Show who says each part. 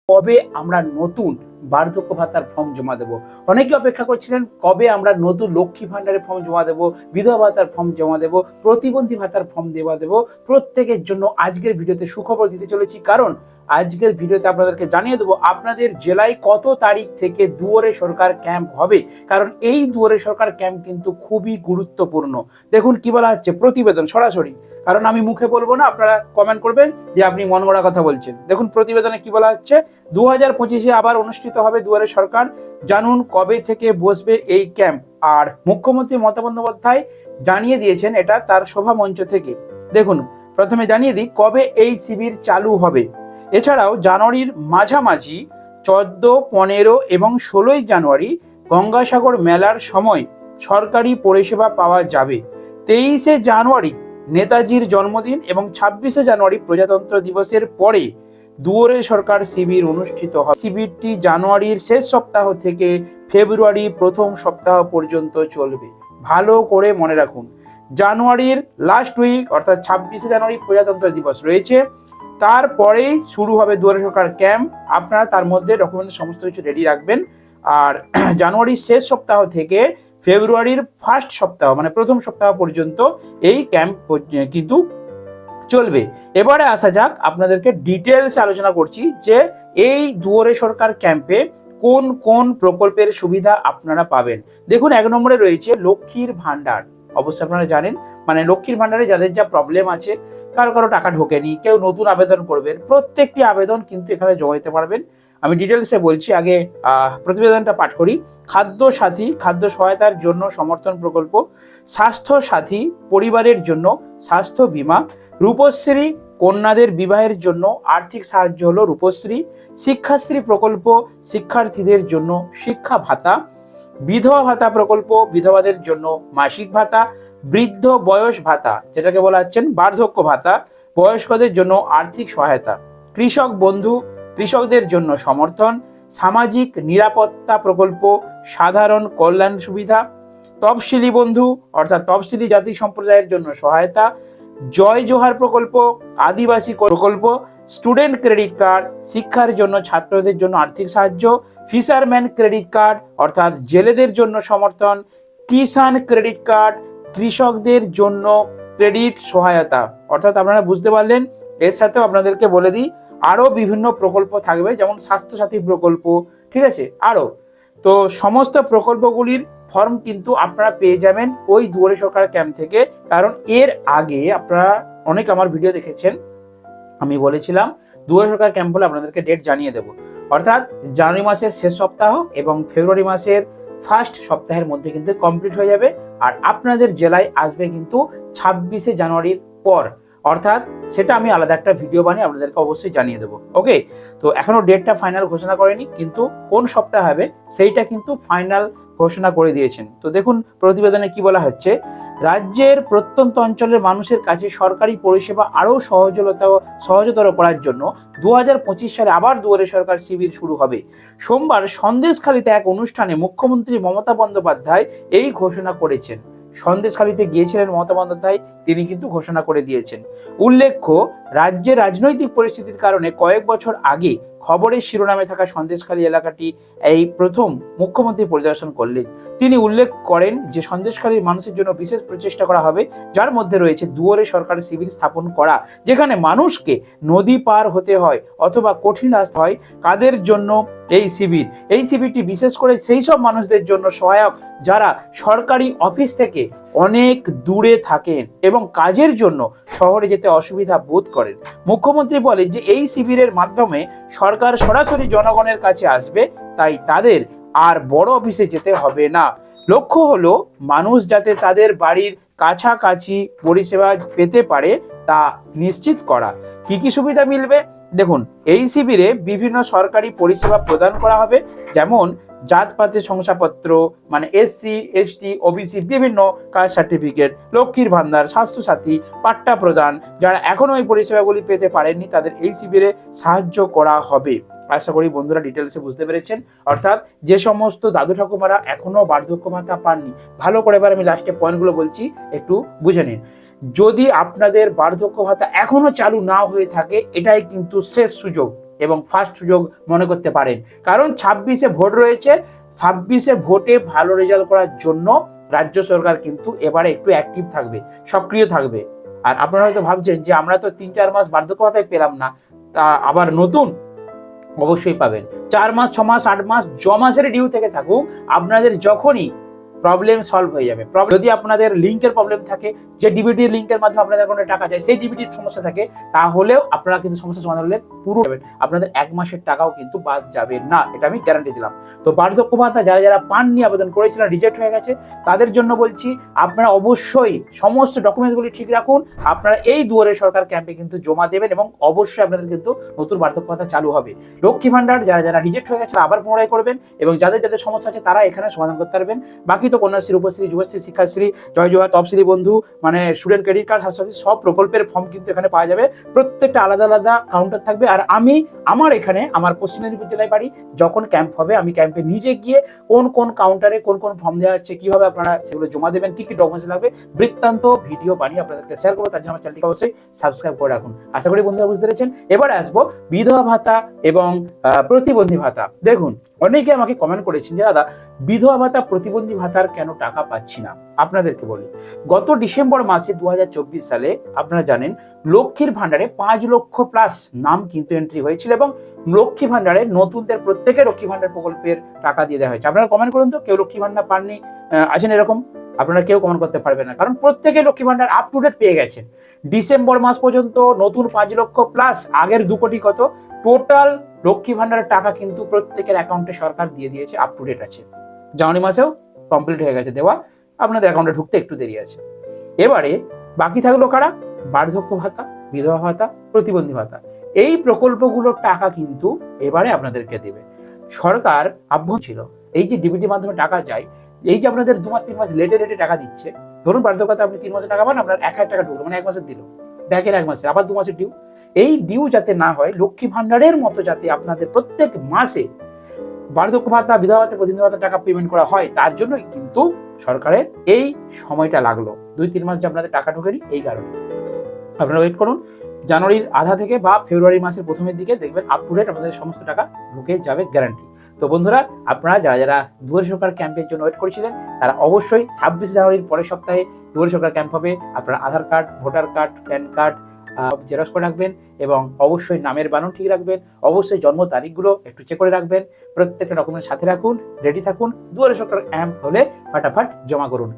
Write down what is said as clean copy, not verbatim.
Speaker 1: কবে আমরা নতুন বার্ধক্য ভাতার ফর্ম জমা দেব। অনেকে অপেক্ষা করছিলেন কবে আমরা নতুন লক্ষ্মী ভান্ডারের ফর্ম জমা দেব, বিধবা ভাতার ফর্ম জমা দেব, প্রতিবন্ধী ভাতার ফর্ম জমা দেব। প্রত্যেকের জন্য আজকের ভিডিওতে সুখবর দিতে চলেছি, কারণ আজকের ভিডিওতে আপনাদেরকে জানিয়ে দেবো আপনাদের জেলায় কত তারিখ থেকে দুয়ারে সরকার ক্যাম্প হবে। কারণ এই দুয়ারে সরকার ক্যাম্প কিন্তু খুবই গুরুত্বপূর্ণ। দেখুন কি বলা হচ্ছে, প্রতিবেদন সরাসরি, কারণ আমি মুখে বলবো না, আপনারা কমেন্ট করবেন যে আপনি মন গড়া কথা বলছেন। দেখুন প্রতিবেদনে কি বলা হচ্ছে, 2025-এ আবার অনুষ্ঠিত হবে দুয়ারে সরকার, জানুন কবে থেকে বসবে এই ক্যাম্প। আর মুখ্যমন্ত্রী মমতা বন্দ্যোপাধ্যায় জানিয়ে দিয়েছেন এটা তার সভা মঞ্চ থেকে। দেখুন প্রথমে জানিয়ে দিই কবে এই শিবির চালু হবে। এছাড়াও জানুয়ারির মাঝামাঝি 14, 15 এবং 16 জানুয়ারি গঙ্গাসাগর মেলার সময় সরকারি পরিষেবা পাওয়া যাবে। 23 জানুয়ারি নেতাজির জন্মদিন এবং 26 জানুয়ারি প্রজাতন্ত্র দিবসের পরে দুয়ারে সরকার শিবির অনুষ্ঠিত হয়। শিবিরটি জানুয়ারির শেষ সপ্তাহ থেকে ফেব্রুয়ারি প্রথম সপ্তাহ পর্যন্ত চলবে। ভালো করে মনে রাখুন, জানুয়ারির লাস্ট উইক অর্থাৎ 26 জানুয়ারি প্রজাতন্ত্র দিবস রয়েছে, তারপরেই শুরু হবে দুয়ারে সরকার ক্যাম্প। আপনারা তার মধ্যে ডকুমেন্ট সমস্ত কিছু রেডি রাখবেন। আর জানুয়ারির শেষ সপ্তাহ থেকে ফেব্রুয়ারির ফার্স্ট সপ্তাহ মানে প্রথম সপ্তাহ পর্যন্ত এই ক্যাম্প কিন্তু চলবে। এবারে আসা যাক, আপনাদেরকে ডিটেলস আলোচনা করছি যে এই দুয়ারে সরকার ক্যাম্পে কোন কোন প্রকল্পের সুবিধা আপনারা পাবেন। দেখুন 1 নম্বরে রয়েছে লক্ষ্মীর ভান্ডার। অবশ্যই আপনারা জানেন, মানে লক্ষ্মীর ভান্ডারে যাদের যা প্রবলেম আছে, কারো টাকা ঢোকেনি, কেউ নতুন আবেদন করবেন, প্রত্যেকটি আবেদন কিন্তু এখানে জমা দিতে পারবেন। আমি ডিটেলসে বলছি, আগে প্রতিবেদনটা পাঠ করি। খাদ্য সাথী, খাদ্য সহায়তার জন্য সমর্থন প্রকল্প, স্বাস্থ্য সাথী পরিবারের জন্য স্বাস্থ্য বীমা, রূপশ্রী কন্যাদের বিবাহের জন্য আর্থিক সাহায্য হলো রূপশ্রী, শিক্ষাশ্রী প্রকল্প শিক্ষার্থীদের জন্য শিক্ষা ভাতা, বিধবা ভাতা প্রকল্প বিধবাদের জন্য মাসিক ভাতা, বৃদ্ধ বয়স ভাতা যেটাকে বলা হচ্ছেন বার্ধক্য ভাতা বয়স্কদের জন্য আর্থিক সহায়তা, কৃষক বন্ধু কৃষকদের জন্য সমর্থন, সামাজিক নিরাপত্তা প্রকল্প সাধারণ কল্যাণ সুবিধা, তফসিলি বন্ধু অর্থাৎ তফসিলি জাতি সম্প্রদায়ের জন্য সহায়তা, জয় জোহার প্রকল্প আদিবাসী প্রকল্প, স্টুডেন্ট ক্রেডিট কার্ড শিক্ষার জন্য ছাত্রদের জন্য আর্থিক সাহায্য, ফিশারম্যান ক্রেডিট কার্ড অর্থাৎ জেলেদের জন্য সমর্থন, কিষাণ ক্রেডিট কার্ড কৃষকদের জন্য ক্রেডিট সহায়তা। অর্থাৎ আপনারা বুঝতে পারলেন, এর সাথেও আপনাদেরকে বলে দিই আরও বিভিন্ন প্রকল্প থাকবে, যেমন স্বাস্থ্যসাথী প্রকল্প, ঠিক আছে আরও। তো সমস্ত প্রকল্পগুলির ফর্ম কিন্তু আপনারা পেয়ে যাবেন ওই দুয়ারে সরকার ক্যাম্প থেকে। কারণ এর আগে আপনারা অনেক আমার ভিডিও দেখেছেন, আমি বলেছিলাম দুয়ারে সরকার ক্যাম্প হলে আপনাদেরকে ডেট জানিয়ে দেব। অর্থাৎ জানুয়ারি মাসের শেষ সপ্তাহ এবং ফেব্রুয়ারি মাসের ফার্স্ট সপ্তাহের মধ্যে কিন্তু কমপ্লিট হয়ে যাবে। আর আপনাদের জেলায় আসবে কিন্তু 26 জানুয়ারির পর, অর্থাৎ সেটা আমি আলাদা একটা ভিডিও বানিয়ে আপনাদেরকে অবশ্যই জানিয়ে দেবো। ওকে, তো এখনো ডেটটা ফাইনাল ঘোষণা করেনি, কিন্তু কোন সপ্তাহে হবে সেইটা কিন্তু ফাইনাল ঘোষণা করে দিয়েছেন। তো দেখুন প্রতিবেদনে কি বলা হচ্ছে, রাজ্যের প্রত্যন্ত অঞ্চলের মানুষের কাছে সরকারি পরিষেবা আরও সহজতর করার জন্য 2025 সালে আবার দুয়ারে সরকার শিবির শুরু হবে। সোমবার সন্দেশখালীতে এক অনুষ্ঠানে মুখ্যমন্ত্রী মমতা বন্দ্যোপাধ্যায় এই ঘোষণা করেছেন। সন্দেশখালীতে গিয়েছিলেন মমতা বন্দ্যোপাধ্যায়, তিনি কিন্তু ঘোষণা করে দিয়েছেন। উল্লেখ্য, রাজ্যের রাজনৈতিক পরিস্থিতির কারণে কয়েক বছর আগে খবরের শিরোনামে থাকা সন্দেশখালী এলাকাটি এই প্রথম মুখ্যমন্ত্রী পরিদর্শন করলেন। তিনি উল্লেখ করেন যে সন্দেশখালীর মানুষের জন্য বিশেষ প্রচেষ্টা করা হবে, যার মধ্যে রয়েছে দুয়ারে সরকার শিবির স্থাপন করা, যেখানে মানুষকে নদী পার হতে হয় অথবা কঠিন রাস্তা হয়, কাদের জন্য এই শিবির। এই শিবিরটি বিশেষ করে সেই সব মানুষদের জন্য সহায়ক যারা সরকারি অফিস থেকে অনেক দূরে থাকেন এবং কাজের জন্য শহরে যেতে অসুবিধা বোধ করেন। মুখ্যমন্ত্রী বলেন যে এই শিবিরের মাধ্যমে সরকার সরাসরি জনগণের কাছে আসবে, তাই তাদের আর বড় অফিসে যেতে হবে না। লক্ষ্য হলো মানুষ যাতে তাদের বাড়ির কাছাকাছি পরিষেবা পেতে পারে তা নিশ্চিত করা। কি কি সুবিধা মিলবে দেখুন, এই শিবিরে বিভিন্ন সরকারি পরিষেবা প্রদান করা হবে, যেমন জাতপাতের শংসাপত্র মানে SC ST OBC বিভিন্ন কাস্ট সার্টিফিকেট, লক্ষ্মীর ভান্ডার, স্বাস্থ্যসাথী, পাট্টা প্রদান। যারা এখনো এই পরিষেবাগুলি পেতে পারেননি তাদের এই শিবিরে সাহায্য করা হবে। আশা করি বন্ধুরা ডিটেলসে বুঝতে পেরেছেন। অর্থাৎ যে সমস্ত দাদু ঠাকুমারা এখনো বার্ধক্য ভাতা পাননি, ভালো করে এবার আমি লাস্টে পয়েন্টগুলো বলছি, একটু বুঝে নিন। যদি আপনাদের বার্ধক্য ভাতা এখনো চালু না হয়ে থাকে, এটাই কিন্তু শেষ সুযোগ। এবং ফার্স্ট সুযোগ মনে করতে পারেন, কারণ 26-এ ভোট রয়েছে। 26-এ ভোটে ভালো রেজাল্ট করার জন্য রাজ্য সরকার কিন্তু এবারে একটু অ্যাক্টিভ থাকবে, সক্রিয় থাকবে। আর আপনারা হয়তো ভাবছেন যে আমরা তো 3-4 মাস বার্ধক্য ভাতায় পেলাম না, তা আবার নতুন অবশ্যই পাবেন। 4 মাস, 6 মাস, 8 মাস, মাসের ডিউ থেকে থাকুক, আপনাদের যখনই প্রবলেম সলভ হয়ে যাবে। যদি আপনাদের লিঙ্কের প্রবলেম থাকে, যে ডিবিটির লিঙ্কের মাধ্যমে আপনাদের কোনো টাকা যায়, সেই ডিবিটির সমস্যা থাকে, তাহলেও আপনারা কিন্তু সমস্যা সমাধান হলে পুরো পাবেন, আপনাদের 1 মাসের টাকাও কিন্তু বাদ যাবে না, এটা আমি গ্যারান্টি দিলাম। তো বার্ধক্য ভাতা যারা যারা পাননি, আবেদন করেছিলেন, রিজেক্ট হয়ে গেছে, তাদের জন্য বলছি আপনারা অবশ্যই সমস্ত ডকুমেন্টসগুলি ঠিক রাখুন। আপনারা এই দুয়ারে সরকার ক্যাম্পে কিন্তু জমা দেবেন এবং অবশ্যই আপনাদের কিন্তু নতুন বার্ধক্য ভাতা চালু হবে। লক্ষ্মী ভান্ডার যারা যারা রিজেক্ট হয়ে গেছে আবার পুনরায় করবেন, এবং যাদের যাদের সমস্যা আছে তারা এখানে সমাধান করতে পারবেন। বাকি তো কন্যাশ্রী, রূপশ্রী, যুবশ্রী, শিক্ষাশ্রী, জয় জোহার, তপশিলি বন্ধু, মানে স্টুডেন্ট ক্রেডিট কার্ড, স্বাস্থ্যসাথী, সব প্রকল্পের ফর্ম কিন্তু এখানে পাওয়া যাবে। প্রত্যেকটা আলাদা আলাদা কাউন্টার থাকবে। আর আমার এখানে, আমার পশ্চিম মেদিনীপুর জেলায় বাড়ি, যখন ক্যাম্প হবে আমি ক্যাম্পে নিজে গিয়ে কোন কোন কাউন্টারে কোন কোন ফর্ম দেওয়া হচ্ছে, কিভাবে আপনারা সেগুলো জমা দেবেন, কি কি ডকুমেন্টস লাগবে, বৃত্তান্ত ভিডিও বানিয়ে আপনাদেরকে শেয়ার করবো। তার জন্য আমার চ্যানেলটিকে অবশ্যই সাবস্ক্রাইব করে রাখুন। আশা করি বন্ধুরা বুঝতে পেরেছেন। এবারে আসবো বিধবা ভাতা এবং প্রতিবন্ধী ভাতা। দেখুন, অনেকে আমাকে কমেন্ট করেছেন যে দাদা, বিধবা ভাতা, প্রতিবন্ধী ভাতার কেন টাকা পাচ্ছি না। আপনাদেরকে বলি, গত ডিসেম্বর মাসে 2024 সালে আপনারা জানেন লক্ষ্মীর ভান্ডারে 5 লক্ষ প্লাস নাম কিন্তু এন্ট্রি হয়েছিল, এবং লক্ষ্মী ভান্ডারে নতুনদের প্রত্যেকে লক্ষ্মী ভান্ডার প্রকল্পের টাকা দিয়ে দেওয়া হয়েছে। আপনারা কমেন্ট করুন তো, কেউ লক্ষ্মী ভান্ডার পাননি আছেন এরকম? আপনারা কেউ কমেন্ট করতে পারবেন না, কারণ প্রত্যেকে Lakshmi Bhandar up to date পেয়ে গেছেন। ডিসেম্বর মাস পর্যন্ত নতুন 5 লক্ষ প্লাস আগের 2 কোটি কত টোটাল লক্ষ্মী ভান্ডারের টাকা কিন্তু প্রত্যেকের অ্যাকাউন্টে সরকার দিয়ে দিয়েছে, আপ টু ডেট আছে। জানুয়ারি মাসেও কমপ্লিট হয়ে গেছে দেওয়া, আপনাদের অ্যাকাউন্টে ঢুকতে একটু দেরি আছে। এবারে বাকি থাকলো কারা? বার্ধক্য ভাতা, বিধবা ভাতা, প্রতিবন্ধী ভাতা। এই প্রকল্পগুলোর টাকা কিন্তু এবারে আপনাদেরকে দেবে সরকার। আহ্বান ছিল এই যে ডিবিটির মাধ্যমে টাকা যায়, এই যে আপনাদের 2 মাস 3 মাস লেটে টাকা দিচ্ছে, ধরুন বার্ধক্য ভাতা আপনি 3 মাসের টাকা পান, আপনার 1,000 টাকা ঢুকলো, মানে 1 মাসের দিল, ব্যাকের 1 মাসের, আবার 2 মাসের ডিউ। এই ডিউ যাতে না হয়, লক্ষ্মী ভান্ডারের মতো যাতে আপনাদের প্রত্যেক মাসে বার্ধক্য ভাতা, বিধবা ভাতা, প্রতিবন্ধী ভাতা টাকা পেমেন্ট করা হয়, তার জন্যই কিন্তু সরকারের এই সময়টা লাগলো। 2-3 মাস যে আপনাদের টাকা ঢোকেনি, এই কারণে আপনারা ওয়েট করুন। জানুয়ারির আধা থেকে বা ফেব্রুয়ারি মাসের প্রথমের দিকে দেখবেন আপ টু ডেট আপনাদের সমস্ত টাকা ঢুকে যাবে, গ্যারান্টি। তো বন্ধুরা, আপনারা যারা যারা দুয়ারে সরকার ক্যাম্পের জন্য ওয়েট করেছিলেন, তারা অবশ্যই 26 জানুয়ারির পরের সপ্তাহে দুয়ারে সরকার ক্যাম্প হবে। আপনারা Aadhaar card, voter card, PAN card xerox করে রাখবেন, এবং অবশ্যই নামের বানান ঠিক রাখবেন, অবশ্যই জন্ম তারিখগুলো একটু চেক করে রাখবেন, প্রত্যেকটা ডকুমেন্ট সাথে রাখুন, রেডি থাকুন। দুয়ারে সরকার ক্যাম্প হলে ফাটাফাট জমা করুন।